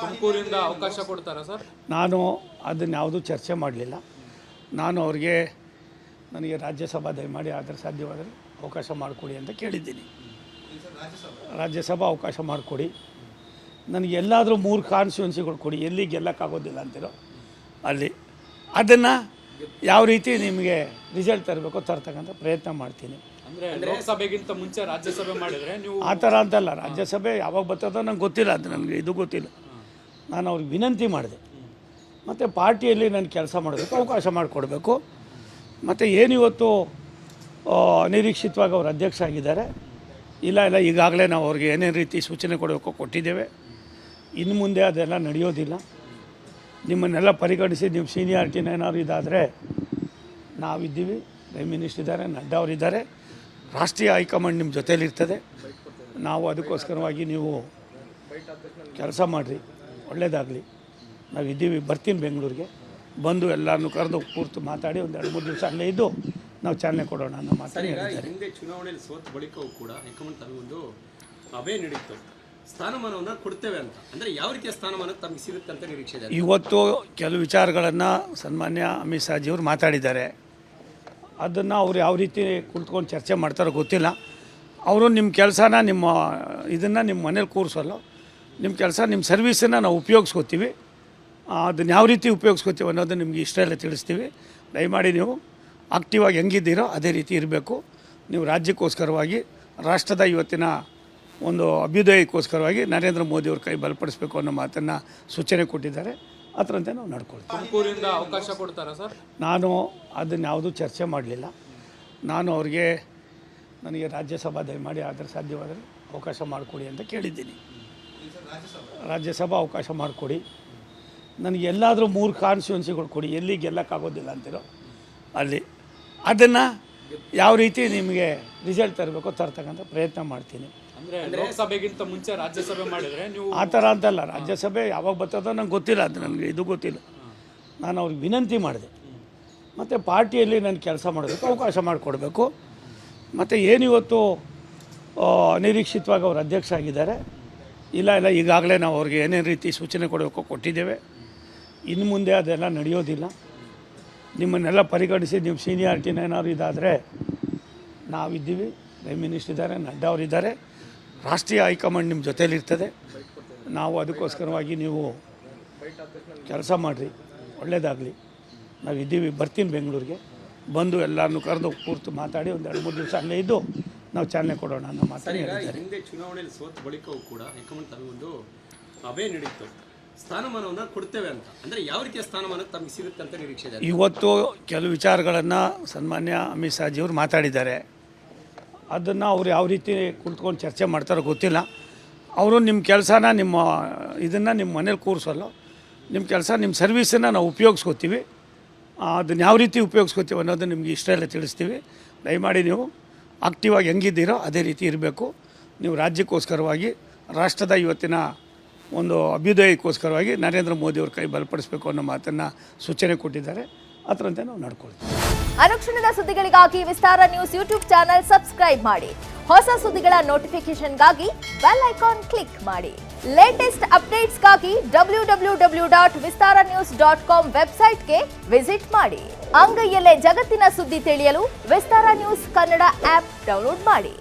ತುಮಕೂರಿಂದ ಅವಕಾಶ ಕೊಡ್ತಾರಾ ಸರ್? ನಾನು ಅದನ್ನು ಯಾವುದೂ ಚರ್ಚೆ ಮಾಡಲಿಲ್ಲ. ನಾನು ಅವ್ರಿಗೆ ನನಗೆ ರಾಜ್ಯಸಭಾ ದಯಮಾಡಿ ಆದರೆ ಸಾಧ್ಯವಾದರೆ ಅವಕಾಶ ಮಾಡಿಕೊಡಿ ಅಂತ ಕೇಳಿದ್ದೀನಿ. ರಾಜ್ಯಸಭಾ ಅವಕಾಶ ಮಾಡಿಕೊಡಿ, ನನಗೆ ಎಲ್ಲಾದರೂ 3 ಕಾನ್ಸ್ಟಿಟ್ಯೂನ್ಸಿಗಳು ಕೊಡಿ, ಎಲ್ಲಿ ಗೆಲ್ಲಕ್ಕಾಗೋದಿಲ್ಲ ಅಂತಿರೋ ಅಲ್ಲಿ. ಅದನ್ನು ಯಾವ ರೀತಿ ನಿಮಗೆ ರಿಸಲ್ಟ್ ತರಬೇಕೋ ತರ್ತಕ್ಕಂಥ ಪ್ರಯತ್ನ ಮಾಡ್ತೀನಿ. ಅಂದರೆ ಲೋಕಸಭೆಗಿಂತ ಮುಂಚೆ ರಾಜ್ಯಸಭೆ ಮಾಡಿದರೆ ನೀವು ಆ ಥರ ಅಂತಲ್ಲ, ರಾಜ್ಯಸಭೆ ಯಾವಾಗ ಬರ್ತದೋ ನಂಗೆ ಗೊತ್ತಿಲ್ಲ, ಅದು ನನಗೆ ಇದು ಗೊತ್ತಿಲ್ಲ. ನಾನು ಅವ್ರಿಗೆ ವಿನಂತಿ ಮಾಡಿದೆ, ಮತ್ತು ಪಾರ್ಟಿಯಲ್ಲಿ ನಾನು ಕೆಲಸ ಮಾಡೋದಕ್ಕೆ ಅವಕಾಶ ಮಾಡಿಕೊಡ್ಬೇಕು. ಮತ್ತು ಏನಿವತ್ತು ಅನಿರೀಕ್ಷಿತವಾಗಿ ಅವರು ಅಧ್ಯಕ್ಷ ಆಗಿದ್ದಾರೆ, ಇಲ್ಲ ಈಗಾಗಲೇ ನಾವು ಅವ್ರಿಗೆ ಏನೇನು ರೀತಿ ಸೂಚನೆ ಕೊಡಬೇಕು ಕೊಟ್ಟಿದ್ದೇವೆ. ಇನ್ನು ಮುಂದೆ ಅದೆಲ್ಲ ನಡೆಯೋದಿಲ್ಲ. ನಿಮ್ಮನ್ನೆಲ್ಲ ಪರಿಗಣಿಸಿ ನಿಮ್ಮ ಸೀನಿಯಾರಿಟಿನ ಏನಾದ್ರು ಇದಾದರೆ ನಾವಿದ್ದೀವಿ, ಪ್ರೈಮ್ ಮಿನಿಸ್ಟರ್ ಇದ್ದಾರೆ, ನಡ್ಡಾ ಅವರಿದ್ದಾರೆ, ರಾಷ್ಟ್ರೀಯ ಹೈಕಮಾಂಡ್ ನಿಮ್ಮ ಜೊತೇಲಿರ್ತದೆ. ನಾವು ಅದಕ್ಕೋಸ್ಕರವಾಗಿ ನೀವು ಕೆಲಸ ಮಾಡಿರಿ, ಒಳ್ಳೆಯದಾಗಲಿ. ನಾವಿದ್ದೀವಿ, ಬರ್ತೀನಿ ಬೆಂಗಳೂರಿಗೆ, ಬಂದು ಎಲ್ಲರನ್ನೂ ಕರೆದು ಕೂರ್ತು ಮಾತಾಡಿ ಒಂದು 2-3 ದಿವಸ ಅಲ್ಲೇ ಇದ್ದು ನಾವು ಚಾಲನೆ ಕೊಡೋಣ ಅನ್ನೋ ಮಾತನ್ನು ಹೇಳಿದ್ದಾರೆ. ಹಿಂದೆ ಚುನಾವಣೆಯಲ್ಲಿ ಸೋತ ಬಳಿಕವೂ ಕೂಡ ಹೈಕಮಾಂಡ್ ತಮಗೊಂದು ಅಭಯ ನೀಡಿತ್ತು, ಸ್ಥಾನಮಾನವನ್ನು ಕೊಡ್ತೇವೆ ಅಂತ. ಅಂದರೆ ಯಾವ ರೀತಿಯ ಸ್ಥಾನಮಾನ ತಮಗೆ ಸಿಗುತ್ತೆ ಅಂತ ನಿರೀಕ್ಷೆ ಇದೆ? ಇವತ್ತು ಕೆಲವು ವಿಚಾರಗಳನ್ನು ಸನ್ಮಾನ್ಯ ಅಮಿತ್ ಶಾಜಿಯವರು ಮಾತಾಡಿದ್ದಾರೆ. ಅದನ್ನು ಅವ್ರು ಯಾವ ರೀತಿ ಕುಳಿತುಕೊಂಡು ಚರ್ಚೆ ಮಾಡ್ತಾರೋ ಗೊತ್ತಿಲ್ಲ. ಅವರು ನಿಮ್ಮ ಕೆಲಸನ ನಿಮ್ಮ ಇದನ್ನು ನಿಮ್ಮ ಮನೇಲಿ ಕೂರಿಸೋಲ್ಲ, ನಿಮ್ಮ ಕೆಲಸ ನಿಮ್ಮ ಸರ್ವೀಸನ್ನು ನಾವು ಉಪಯೋಗಿಸ್ಕೋತೀವಿ. ಅದನ್ನು ಯಾವ ರೀತಿ ಉಪಯೋಗಿಸ್ಕೋತೀವಿ ಅನ್ನೋದು ನಿಮಗೆ ಇಷ್ಟೆಲ್ಲ ತಿಳಿಸ್ತೀವಿ. ದಯಮಾಡಿ ನೀವು ಆಕ್ಟಿವ್ ಆಗಿ ಹೆಂಗಿದ್ದೀರೋ ಅದೇ ರೀತಿ ಇರಬೇಕು. ನೀವು ರಾಜ್ಯಕ್ಕೋಸ್ಕರವಾಗಿ, ರಾಷ್ಟ್ರದ ಇವತ್ತಿನ ಒಂದು ಅಭ್ಯುದಯಕ್ಕೋಸ್ಕರವಾಗಿ ನರೇಂದ್ರ ಮೋದಿಯವ್ರ ಕೈ ಬಲಪಡಿಸಬೇಕು ಅನ್ನೋ ಮಾತನ್ನು ಸೂಚನೆ ಕೊಟ್ಟಿದ್ದಾರೆ. ಅದರಂತೆ ನಾವು ನಡ್ಕೊಳ್ತೀವಿ. ತುಮಕೂರಿಂದ ಅವಕಾಶ ಕೊಡ್ತಾರಾ ಸರ್? ನಾನು ಅದನ್ನು ಯಾವುದೂ ಚರ್ಚೆ ಮಾಡಲಿಲ್ಲ. ನಾನು ಅವ್ರಿಗೆ ನನಗೆ ರಾಜ್ಯಸಭಾ ದಯಮಾಡಿ ಆದರೆ ಸಾಧ್ಯವಾದರೆ ಅವಕಾಶ ಮಾಡಿಕೊಡಿ ಅಂತ ಕೇಳಿದ್ದೀನಿ. ರಾಜ್ಯಸಭಾ ಅವಕಾಶ ಮಾಡಿಕೊಡಿ, ನನಗೆ ಎಲ್ಲಾದರೂ 3 ಕಾನ್ಸ್ಟಿಟ್ಯೂನ್ಸಿಗಳು ಕೊಡಿ, ಎಲ್ಲಿ ಗೆಲ್ಲಕ್ಕಾಗೋದಿಲ್ಲ ಅಂತಿರೋ ಅಲ್ಲಿ. ಅದನ್ನು ಯಾವ ರೀತಿ ನಿಮಗೆ ರಿಸಲ್ಟ್ ತರಬೇಕೋ ತರ್ತಕ್ಕಂಥ ಪ್ರಯತ್ನ ಮಾಡ್ತೀನಿ. ಅಂದರೆ ಲೋಕಸಭೆಗಿಂತ ಮುಂಚೆ ರಾಜ್ಯಸಭೆ ಮಾಡಿದರೆ ನೀವು ಆ ಥರ ಅಂತಲ್ಲ, ರಾಜ್ಯಸಭೆ ಯಾವಾಗ ಬರ್ತದೋ ನಂಗೆ ಗೊತ್ತಿಲ್ಲ, ಅದು ನನಗೆ ಇದು ಗೊತ್ತಿಲ್ಲ. ನಾನು ಅವ್ರಿಗೆ ವಿನಂತಿ ಮಾಡಿದೆ, ಮತ್ತು ಪಾರ್ಟಿಯಲ್ಲಿ ನಾನು ಕೆಲಸ ಮಾಡೋದಕ್ಕೆ ಅವಕಾಶ ಮಾಡಿಕೊಡ್ಬೇಕು. ಮತ್ತು ಏನಿವತ್ತು ಅನಿರೀಕ್ಷಿತವಾಗಿ ಅವರು ಅಧ್ಯಕ್ಷ ಆಗಿದ್ದಾರೆ, ಇಲ್ಲ ಈಗಾಗಲೇ ನಾವು ಅವ್ರಿಗೆ ಏನೇನು ರೀತಿ ಸೂಚನೆ ಕೊಡಬೇಕು ಕೊಟ್ಟಿದ್ದೇವೆ. ಇನ್ನು ಮುಂದೆ ಅದೆಲ್ಲ ನಡೆಯೋದಿಲ್ಲ. ನಿಮ್ಮನ್ನೆಲ್ಲ ಪರಿಗಣಿಸಿ ನಿಮ್ಮ ಸೀನಿಯಾರಿಟಿನ ಏನಾದ್ರು ಇದಾದರೆ ನಾವಿದ್ದೀವಿ, ಪ್ರೈಮ್ ಮಿನಿಸ್ಟರ್ ಇದ್ದಾರೆ, ನಡ್ಡಾ ಅವರಿದ್ದಾರೆ, ರಾಷ್ಟ್ರೀಯ ಹೈಕಮಾಂಡ್ ನಿಮ್ಮ ಜೊತೇಲಿರ್ತದೆ. ನಾವು ಅದಕ್ಕೋಸ್ಕರವಾಗಿ ನೀವು ಕೆಲಸ ಮಾಡಿರಿ, ಒಳ್ಳೆಯದಾಗಲಿ. ನಾವಿದ್ದೀವಿ, ಬರ್ತೀನಿ ಬೆಂಗಳೂರಿಗೆ, ಬಂದು ಎಲ್ಲರನ್ನೂ ಕರೆದು ಕೂರ್ತು ಮಾತಾಡಿ ಒಂದು 2-3 ದಿವಸ ಅಲ್ಲೇ ಇದ್ದು ನಾವು ಚಾಲನೆ ಕೊಡೋಣ ಅನ್ನೋ ಮಾತನ್ನು ಹೇಳಿದ್ದಾರೆ. ಹಿಂದೆ ಚುನಾವಣೆಯಲ್ಲಿ ಸೋತ ಬಳಿಕವೂ ಕೂಡ ಹೈಕಮಾಂಡ್ ತಮಗೊಂದು ಅಭಯ ನೀಡಿತ್ತು, ಸ್ಥಾನಮಾನವನ್ನು ಕೊಡ್ತೇವೆ ಅಂತ. ಅಂದರೆ ಯಾವ ರೀತಿಯ ಸ್ಥಾನಮಾನ ತಮಗೆ ಸಿಗುತ್ತೆ ಅಂತ ನಿರೀಕ್ಷೆ ಇದೆ? ಇವತ್ತು ಕೆಲವು ವಿಚಾರಗಳನ್ನು ಸನ್ಮಾನ್ಯ ಅಮಿತ್ ಶಾಜಿಯವರು ಮಾತಾಡಿದ್ದಾರೆ. ಅದನ್ನು ಅವ್ರು ಯಾವ ರೀತಿ ಕುಳಿತುಕೊಂಡು ಚರ್ಚೆ ಮಾಡ್ತಾರೋ ಗೊತ್ತಿಲ್ಲ. ಅವರು ನಿಮ್ಮ ಕೆಲಸನ ನಿಮ್ಮ ಇದನ್ನು ನಿಮ್ಮ ಮನೇಲಿ ಕೂರಿಸೋಲ್ಲ, ನಿಮ್ಮ ಕೆಲಸ ನಿಮ್ಮ ಸರ್ವೀಸನ್ನು ನಾವು ಉಪಯೋಗಿಸ್ಕೋತೀವಿ. ಅದನ್ನು ಯಾವ ರೀತಿ ಉಪಯೋಗಿಸ್ಕೋತೀವಿ ಅನ್ನೋದು ನಿಮಗೆ ಇಷ್ಟೆಲ್ಲ ತಿಳಿಸ್ತೀವಿ. ದಯಮಾಡಿ ನೀವು ಆಕ್ಟಿವ್ ಆಗಿ ಹೆಂಗಿದ್ದೀರೋ ಅದೇ ರೀತಿ ಇರಬೇಕು. ನೀವು ರಾಜ್ಯಕ್ಕೋಸ್ಕರವಾಗಿ, ರಾಷ್ಟ್ರದ ಇವತ್ತಿನ ಒಂದು ಅಭ್ಯುದಯಕ್ಕೋಸ್ಕರವಾಗಿ ನರೇಂದ್ರ ಮೋದಿಯವ್ರ ಕೈ ಬಲಪಡಿಸಬೇಕು ಅನ್ನೋ ಮಾತನ್ನು ಸೂಚನೆ ಕೊಟ್ಟಿದ್ದಾರೆ. ಅದರಂತೆ ನಾವು ನಡ್ಕೊಳ್ತೀವಿ. ಅನುಕ್ಷಣದ ಸುದ್ದಿಗಳಿಗಾಗಿ ವಿಸ್ತಾರ ನ್ಯೂಸ್ ಯೂಟ್ಯೂಬ್ ಚಾನೆಲ್ ಸಬ್ಸ್ಕ್ರೈಬ್ ಮಾಡಿ. ಹೊಸ ಸುದ್ದಿಗಳ ನೋಟಿಫಿಕೇಶನ್ಗಾಗಿ ಬೆಲ್ ಐಕಾನ್ ಕ್ಲಿಕ್ ಮಾಡಿ. ಲೇಟೆಸ್ಟ್ ಅಪ್ಡೇಟ್ಸ್ಗಾಗಿ www.vistaranews.com ವೆಬ್ಸೈಟ್ಗೆ ವಿಸಿಟ್ ಮಾಡಿ. ಅಂಗೈಯಲ್ಲೇ ಜಗತ್ತಿನ ಸುದ್ದಿ ತಿಳಿಯಲು ವಿಸ್ತಾರ ನ್ಯೂಸ್ ಕನ್ನಡ ಆಪ್ ಡೌನ್ಲೋಡ್ ಮಾಡಿ.